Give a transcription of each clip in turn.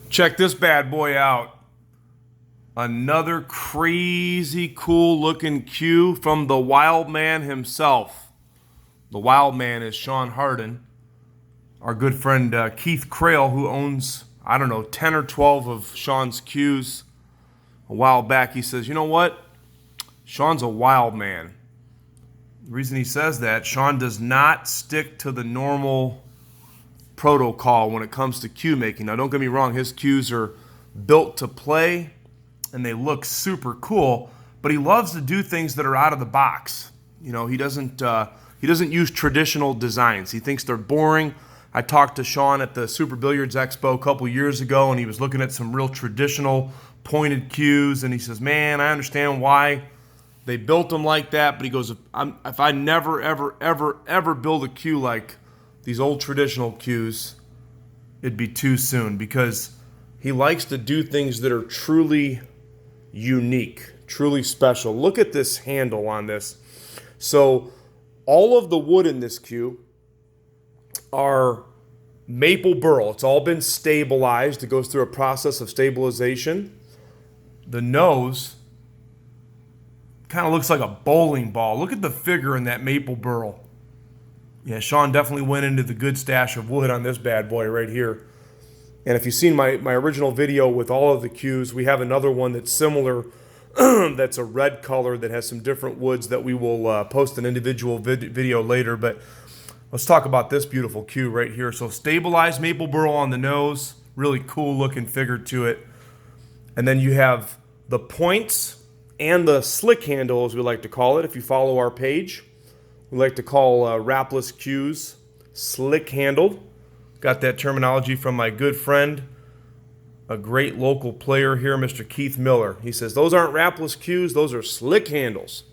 Check this bad boy out. Another crazy cool looking cue from the wild man himself. The wild man is Shon Hardin. Our good friend Keith Crail, who owns, 10 or 12 of Shon's cues. A while back, he says, you know what? Shon's a wild man. The reason he says that, Shon does not stick to the normal protocol when it comes to cue making. Now, don't get me wrong, his cues are built to play and they look super cool, but he loves to do things that are out of the box. You know, he doesn't use traditional designs. He thinks they're boring. I talked to Shon at the Super Billiards Expo a couple years ago, and he was looking at some real traditional pointed cues, and he says, man, I understand why they built them like that, but he goes, if I never, ever, ever, ever build a cue like these old traditional cues, it'd be too soon, because he likes to do things that are truly unique, truly special. Look at this handle on this. So all of the wood in this cue are maple burl. It's all been stabilized. It goes through a process of stabilization. The nose kind of looks like a bowling ball. Look at the figure in that maple burl. Yeah, Shon definitely went into the good stash of wood on this bad boy right here. And if you've seen my original video with all of the cues, we have another one that's similar, that's a red color that has some different woods that we will post an individual video later. But let's talk about this beautiful cue right here. So stabilized maple burl on the nose, really cool looking figure to it. And then you have the points and the slick handle, as we like to call it. If you follow our page, we like to call Wrapless cues slick handled. Got that terminology from my good friend, a great local player here, Mr. Keith Miller. He says, those aren't Wrapless cues, those are slick handles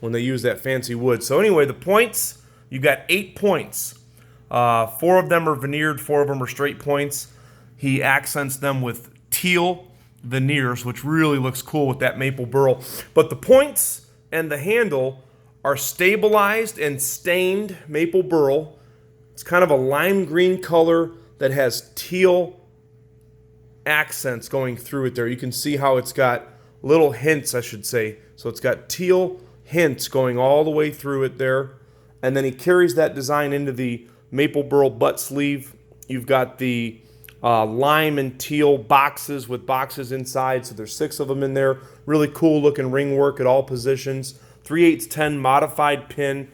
when they use that fancy wood. So anyway, the points, you got 8 points. 4 of them are veneered, 4 of them are straight points. He accents them with Teal Veneers, which really looks cool with that maple burl. But the points and the handle are stabilized and stained maple burl. It's kind of a lime green color that has teal accents going through it there. You can see how it's got little hints, I should say. So it's got teal hints going all the way through it there. And then he carries that design into the maple burl butt sleeve. You've got the lime and teal boxes with boxes inside. So there's 6 of them in there. Really cool looking ring work at all positions. 3/8-10 modified pin.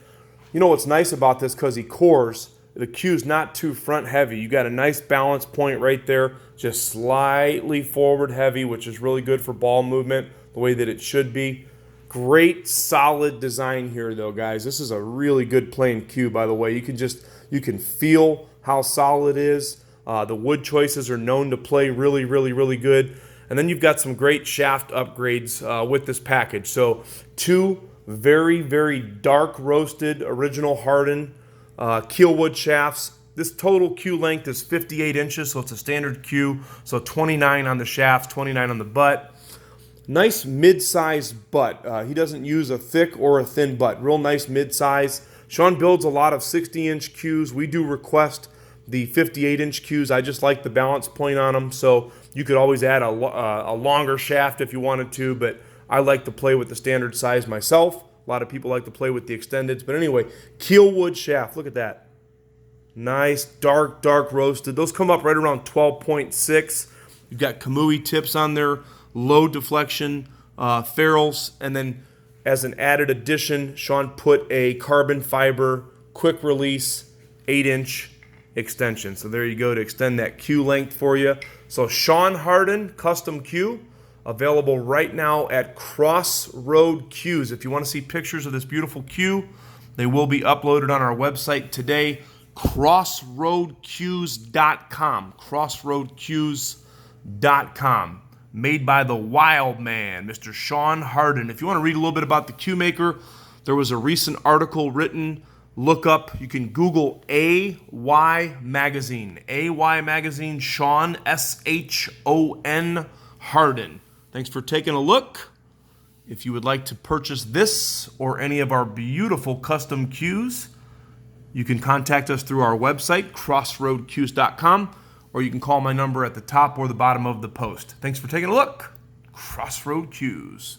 You know what's nice about this, because he cores, the cue's not too front heavy. You got a nice balance point right there, just slightly forward heavy, which is really good for ball movement, the way that it should be. Great solid design here though, guys. This is a really good playing cue, by the way. You can feel how solid it is. The wood choices are known to play really, really, really good. And then you've got some great shaft upgrades with this package. So 2 very, very dark roasted original Hardin Kielwood shafts. This total cue length is 58 inches, so it's a standard cue. So 29 on the shafts, 29 on the butt. Nice mid-size butt. He doesn't use a thick or a thin butt. Real nice mid-size. Shon builds a lot of 60-inch cues. We do request the 58-inch cues. I just like the balance point on them. So you could always add a longer shaft if you wanted to, but I like to play with the standard size myself. A lot of people like to play with the extendeds. But anyway, Kielwood shaft. Look at that. Nice, dark roasted. Those come up right around 12.6. You've got Kamui tips on there, low deflection ferrules. And then as an added addition, Shon put a carbon fiber quick release 8-inch extension. So there you go to extend that cue length for you. So Shon Hardin custom cue. Available right now at Crossroad Cues. If you want to see pictures of this beautiful cue, they will be uploaded on our website today, crossroadcues.com. Crossroadcues.com. Made by the wild man, Mr. Shon Hardin. If you want to read a little bit about the cue maker, there was a recent article written. Look up, you can Google AY Magazine. AY Magazine, Shon, S-H-O-N, Hardin. Thanks for taking a look. If you would like to purchase this or any of our beautiful custom cues, you can contact us through our website, crossroadcues.com, or you can call my number at the top or the bottom of the post. Thanks for taking a look. Crossroad Cues.